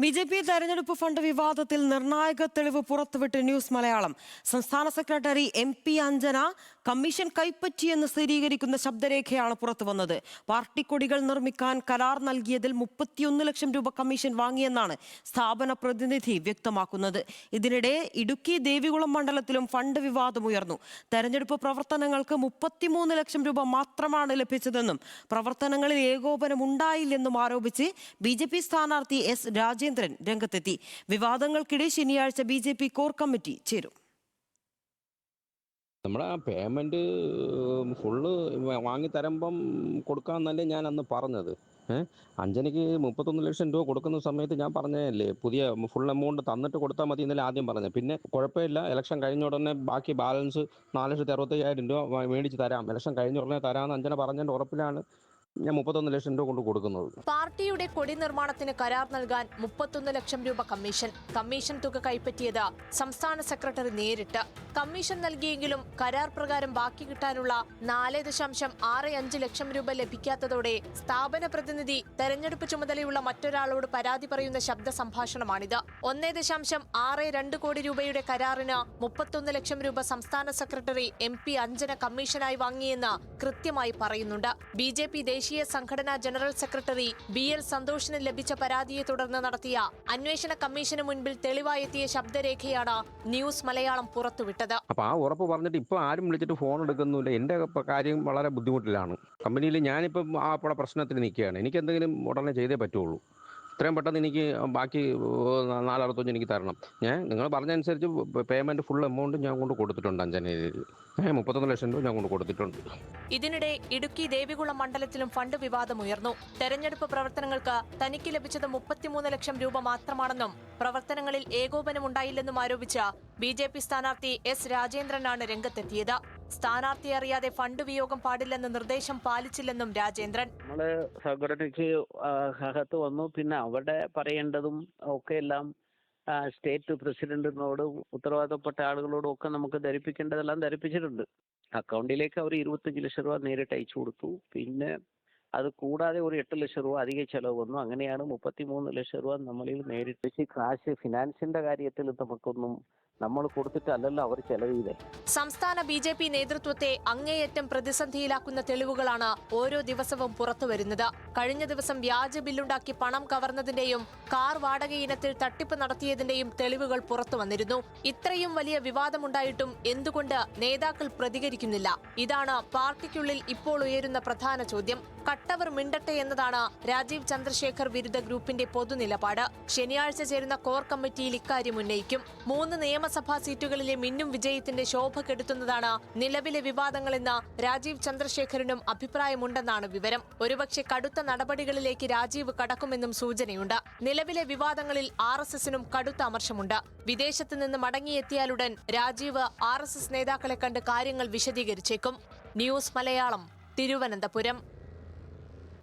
BJP തെരഞ്ഞെടുപ്പ് fund വിവാദത്തിൽ നിർണായക തെളിവ് പുറത്തുവിട്ട് ന്യൂസ് മലയാളം. സംസ്ഥാന സെക്രട്ടറി എം.പി. അഞ്ജന കമ്മീഷൻ കൈപ്പറ്റിയെന്ന് സ്ഥിരീകരിക്കുന്ന ശബ്ദരേഖയാണ് പുറത്തുവന്നത്. പാർട്ടി കൊടികൾ നിർമ്മിക്കാൻ കരാർ നൽകിയതിൽ 31 ലക്ഷം രൂപ കമ്മീഷൻ വാങ്ങിയെന്നാണ് സ്ഥാപന പ്രതിനിധി വ്യക്തമാക്കുന്നത്. ഇതിനിടെ ഇടുക്കി ദേവികുളം മണ്ഡലത്തിലും ഫണ്ട് വിവാദമുയർന്നു. തെരഞ്ഞെടുപ്പ് പ്രവർത്തനങ്ങൾക്ക് 33 ലക്ഷം രൂപ മാത്രമാണ് ലഭിച്ചതെന്നും പ്രവർത്തനങ്ങളിൽ ഏകോപനമുണ്ടായില്ലെന്നും ആരോപിച്ച് ബി.ജെ.പി സ്ഥാനാർത്ഥി എസ് രാജേന്ദ്രൻ രംഗത്തെത്തി. വിവാദങ്ങൾക്കിടെ ശനിയാഴ്ച ബി.ജെ.പി കോർ കമ്മിറ്റി ചേരും. നമ്മുടെ പേയ്മെൻറ്റ് ഫുള്ള് വാങ്ങിത്തരുമ്പം കൊടുക്കാമെന്നല്ലേ ഞാൻ അന്ന് പറഞ്ഞത്. അഞ്ജനയ്ക്ക് 31 ലക്ഷം രൂപ കൊടുക്കുന്ന സമയത്ത് ഞാൻ പറഞ്ഞതല്ലേ പുതിയ ഫുൾ എമൗണ്ട് തന്നിട്ട് കൊടുത്താൽ മതി എന്നല്ലേ ആദ്യം പറഞ്ഞത്. പിന്നെ കുഴപ്പമില്ല, ഇലക്ഷൻ കഴിഞ്ഞ ഉടനെ ബാക്കി ബാലൻസ് 4,65,000 രൂപ മേടിച്ച് തരാം, ഇലക്ഷൻ കഴിഞ്ഞ ഉടനെ തരാമെന്ന് അഞ്ജന പറഞ്ഞതിൻ്റെ ഉറപ്പിലാണ് ഞാൻ 31 ലക്ഷം രൂപ കൊണ്ട് കൊടുക്കുന്നത്. പാർട്ടിയുടെ കൊടി നിർമ്മാണത്തിന് കരാർ നൽകാൻ 31 ലക്ഷം രൂപ കമ്മീഷൻ തുക കൈപ്പറ്റിയത് സംസ്ഥാന സെക്രട്ടറി നേരിട്ട്. കമ്മീഷൻ നൽകിയെങ്കിലും കരാർ പ്രകാരം ബാക്കി കിട്ടാനുള്ള 4.65 ലക്ഷം രൂപ ലഭിക്കാത്തതോടെ സ്ഥാപന പ്രതിനിധി തെരഞ്ഞെടുപ്പ് ചുമതലയുള്ള മറ്റൊരാളോട് പരാതി പറയുന്ന ശബ്ദ സംഭാഷണമാണിത്. 1.62 കോടി രൂപയുടെ കരാറിന് 31 ലക്ഷം രൂപ സംസ്ഥാന സെക്രട്ടറി എം.പി. അഞ്ജന കമ്മീഷനായി വാങ്ങിയെന്ന് കൃത്യമായി പറയുന്നുണ്ട്. ബി.ജെ.പി ദേശീയ സംഘടനാ ജനറൽ സെക്രട്ടറി ബി.എൽ. സന്തോഷിന് ലഭിച്ച പരാതിയെ തുടർന്ന് നടത്തിയ അന്വേഷണ കമ്മീഷന് മുൻപിൽ തെളിവായെത്തിയ ശബ്ദരേഖയാണ് ന്യൂസ് മലയാളം പുറത്തുവിട്ടത്. അപ്പൊ ആ ഉറപ്പ് പറഞ്ഞിട്ട് ഇപ്പൊ ആരും വിളിച്ചിട്ട് ഫോൺ എടുക്കുന്നില്ല. എന്റെ കാര്യം വളരെ ബുദ്ധിമുട്ടിലാണ്. കമ്പനിയിൽ ഞാനിപ്പം ആ പ്രശ്നത്തിന് നിൽക്കുകയാണ്. എനിക്ക് എന്തെങ്കിലും ഉടനെ ചെയ്തേ പറ്റുള്ളൂ. ഇത്രയും പെട്ടെന്ന് എനിക്ക് ബാക്കി 465 എനിക്ക് തരണം. നിങ്ങൾ പറഞ്ഞതനുസരിച്ച് പേയ്മെന്റ് ഫുൾ എമൗണ്ട് ഞാൻ കൊണ്ട് കൊടുത്തിട്ടുണ്ട്. അഞ്ജനയിൽ 31 ലക്ഷം രൂപ ഞാൻ കൊണ്ട് കൊടുത്തിട്ടുണ്ട്. ഇതിനിടെ ഇടുക്കി ദേവികുളം മണ്ഡലത്തിലും ഫണ്ട് വിവാദമുയർന്നു. തെരഞ്ഞെടുപ്പ് പ്രവർത്തനങ്ങൾക്ക് തനിക്ക് ലഭിച്ചത് 33 ലക്ഷം രൂപ മാത്രമാണെന്നും പ്രവർത്തനങ്ങളിൽ ഏകോപനമുണ്ടായില്ലെന്നും ആരോപിച്ച് ബി.ജെ.പി സ്ഥാനാർത്ഥി എസ് രാജേന്ദ്രനാണ് രംഗത്തെത്തിയത്. സ്ഥാനാർത്ഥി അറിയാതെ ഫണ്ട് വിയോഗം പാടില്ലെന്ന നിർദ്ദേശം പാലിച്ചില്ലെന്നും രാജേന്ദ്രൻ. നമ്മള് സംഘടനയ്ക്ക് അകത്ത് വന്നു. പിന്നെ അവിടെ പറയേണ്ടതും ഒക്കെ എല്ലാം സ്റ്റേറ്റ് പ്രസിഡന്റിനോടും ഉത്തരവാദിത്തപ്പെട്ട ആളുകളോടും ഒക്കെ നമുക്ക് ധരിപ്പിക്കേണ്ടതെല്ലാം ധരിപ്പിച്ചിട്ടുണ്ട്. അക്കൗണ്ടിലേക്ക് അവർ 25 ലക്ഷം രൂപ നേരിട്ട് അയച്ചു കൊടുത്തു. പിന്നെ അത് കൂടാതെ ഒരു 8 ലക്ഷം രൂപ അധിക ചെലവ് വന്നു. അങ്ങനെയാണ് 33 ലക്ഷം രൂപ നമ്മളിൽ നേരിട്ട് കാശ് ഫിനാൻസിന്റെ കാര്യത്തിൽ നമുക്കൊന്നും നമ്മൾ കൊടുത്തിട്ടല്ലല്ലോ അവർ ചെലവ് ചെയ്തേ. സംസ്ഥാന ബി.ജെ.പി നേതൃത്വത്തെ അങ്ങേയറ്റം പ്രതിസന്ധിയിലാക്കുന്ന തെളിവുകളാണ് ഓരോ ദിവസവും പുറത്തുവരുന്നത്. കഴിഞ്ഞ ദിവസം വ്യാജ ബില്ലുണ്ടാക്കി പണം കവർന്നതിന്റെയും കാർ വാടക ഇനത്തിൽ തട്ടിപ്പ് നടത്തിയതിന്റെയും തെളിവുകൾ പുറത്തു വന്നിരുന്നു. ഇത്രയും വലിയ വിവാദമുണ്ടായിട്ടും എന്തുകൊണ്ട് നേതാക്കൾ പ്രതികരിക്കുന്നില്ല? ഇതാണ് പാർട്ടിക്കുള്ളിൽ ഇപ്പോൾ ഉയരുന്ന പ്രധാന ചോദ്യം. കട്ടവർ മിണ്ടട്ടെ എന്നതാണ് രാജീവ് ചന്ദ്രശേഖർ വിരുദ്ധ ഗ്രൂപ്പിന്റെ പൊതുനിലപാട്. ശനിയാഴ്ച ചേരുന്ന കോർ കമ്മിറ്റിയിൽ ഇക്കാര്യം ഉന്നയിക്കും. 3 നിയമസഭാ സീറ്റുകളിലെ മിന്നും വിജയത്തിന്റെ ശോഭ കെടുത്തുന്നതാണ് നിലവിലെ വിവാദങ്ങളെന്ന് രാജീവ് ചന്ദ്രശേഖറിനും അഭിപ്രായമുണ്ടെന്നാണ് വിവരം. ഒരുപക്ഷെ കടുത്ത നടപടികളിലേക്ക് രാജീവ് കടക്കുമെന്നും സൂചനയുണ്ട്. നിലവിലെ വിവാദങ്ങളിൽ RSSനും കടുത്ത അമർഷമുണ്ട്. വിദേശത്ത് നിന്ന് മടങ്ങിയെത്തിയാലുടൻ രാജീവ് RSS നേതാക്കളെ കണ്ട് കാര്യങ്ങൾ വിശദീകരിച്ചേക്കും. ന്യൂസ് മലയാളം, തിരുവനന്തപുരം.